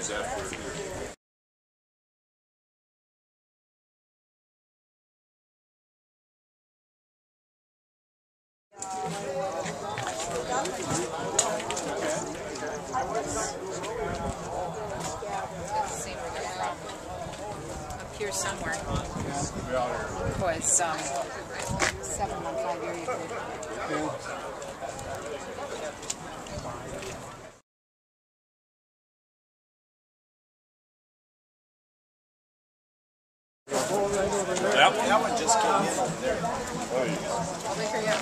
guys after. Up here somewhere. Was 715 area code. That one just came in there. Over here, yeah.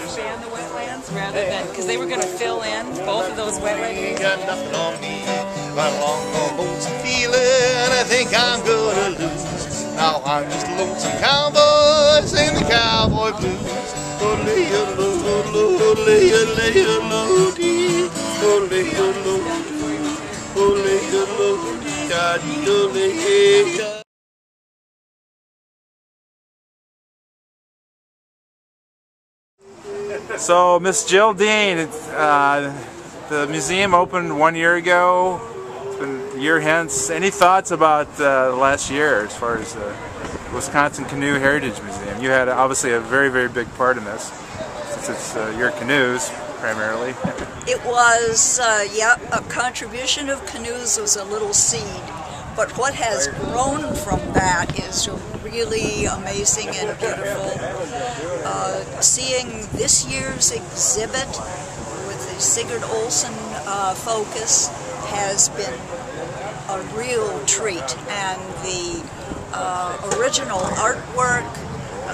Expand the wetlands rather than, because they were going to fill in both of those wetlands. Ain't got nothing on me. I'm long on boats and feeling I think I'm gonna lose. Now I'm just a lonesome cowboy singing the cowboy blues. Oh, lay a low, lay a low, dee. Oh, lay a low, oh, lay a low, dee, da, dee, oh, lay a. So, Miss Jill Dean, the museum opened 1 year ago. It's been a year hence. Any thoughts about the last year as far as the Wisconsin Canoe Heritage Museum? You had obviously a very, very big part in this, since it's your canoes primarily. It was, yeah, a contribution of canoes was a little seed, but what has grown from that is really amazing and beautiful. Seeing this year's exhibit with the Sigurd Olsen focus has been a real treat, and the original artwork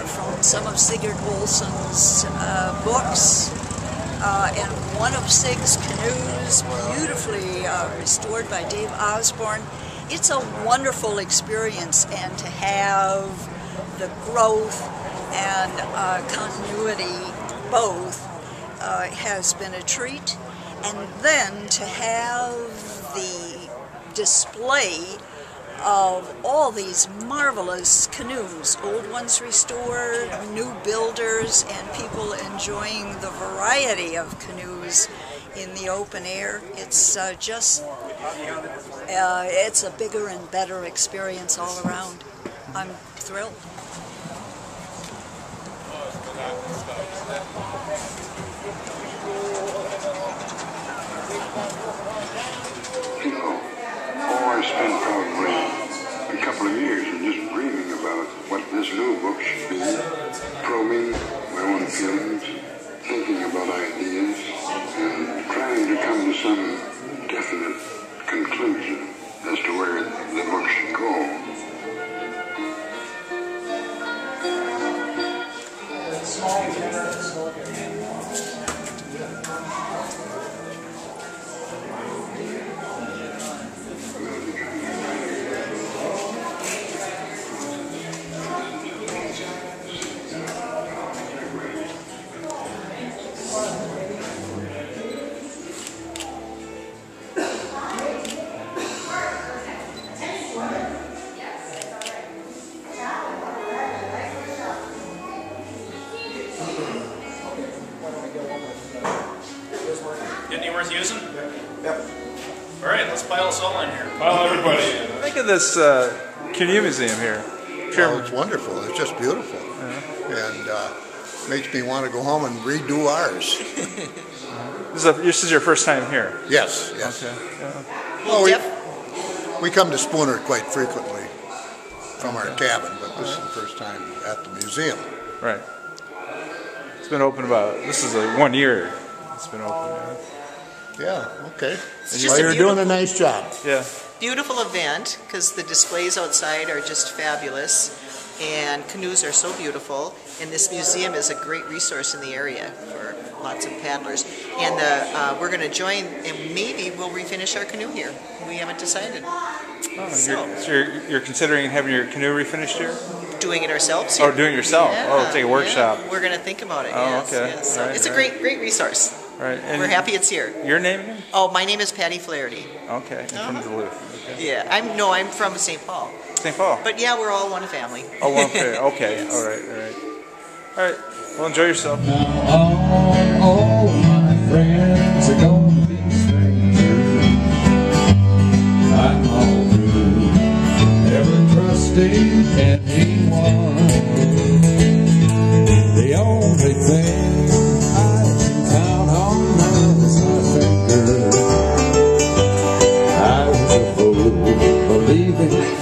from some of Sigurd Olsen's books and one of Sig's canoes, beautifully restored by Dave Osborne. It's a wonderful experience, and to have the growth and continuity both has been a treat. And then to have the display of all these marvelous canoes, old ones restored, new builders, and people enjoying the variety of canoes in the open air. It's just, it's a bigger and better experience all around. I'm thrilled. You know, I spent probably a couple of years in just dreaming about what this new book should be, probing my own feelings, thinking about ideas, and trying to come to some definite conclusion as to where the book should go. Getting worth using? Yep. All right, let's pile us all in here. Pile everybody in. Think of this canoe museum here. Well, it's wonderful. It's just beautiful. And makes me want to go home and redo ours. This is your first time here? Yes, yes. Okay. Yeah. Well, we come to Spooner quite frequently from our cabin, but this is the first time at the museum. Right. It's been open this is 1 year. It's been open. Yeah, okay. Well, you're doing a nice job. Yeah. Beautiful event, because the displays outside are just fabulous, and canoes are so beautiful, and this museum is a great resource in the area for lots of paddlers. And we're going to join, and maybe we'll refinish our canoe here. We haven't decided. Oh, so you're considering having your canoe refinished here? Doing it ourselves here. Oh, doing it yourself? Yeah, oh, take a workshop. Yeah. We're going to think about it, oh, yes. Okay. Yes. So right, it's a great resource. Right. And we're happy it's here. Your name again? Oh, my name is Patty Flaherty. Okay, from Duluth. Okay. Yeah, I'm from St. Paul. St. Paul? But yeah, we're all one family. Oh, one family. Okay, yes. all right. right. Well, enjoy yourself. All my friends are gonna be strangers. I'm all through, never trusting anyone. The only thing I can count on now is my finger. I was a fool, believing.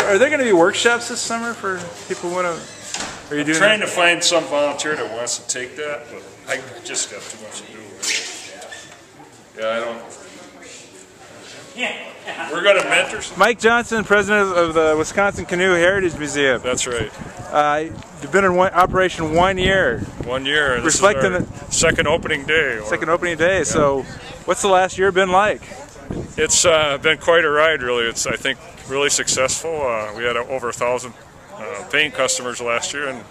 Are there going to be workshops this summer for people who want to? Are you doing? Trying to find some volunteer that wants to take that, but I just got too much to do. Yeah, I don't. We're going to mentor some. Mike Johnson, president of the Wisconsin Canoe Heritage Museum. That's right. You've been in operation 1 year. 1 year. And Reflecting this is our second opening day. Second opening day. Yeah. So, what's the last year been like? It's been quite a ride, really. It's, I think, really successful. We had over 1,000 paying customers last year, and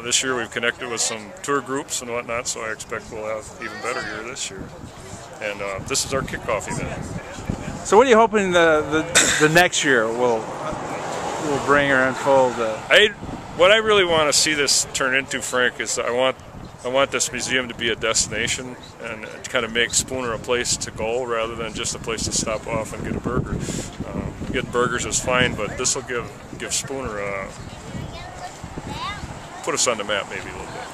this year we've connected with some tour groups and whatnot, so I expect we'll have an even better year this year. And this is our kickoff event. So what are you hoping the next year will bring or unfold? What I really want to see this turn into, Frank, is I want this museum to be a destination and to kind of make Spooner a place to go rather than just a place to stop off and get a burger. Getting burgers is fine, but this will give Spooner put us on the map maybe a little bit.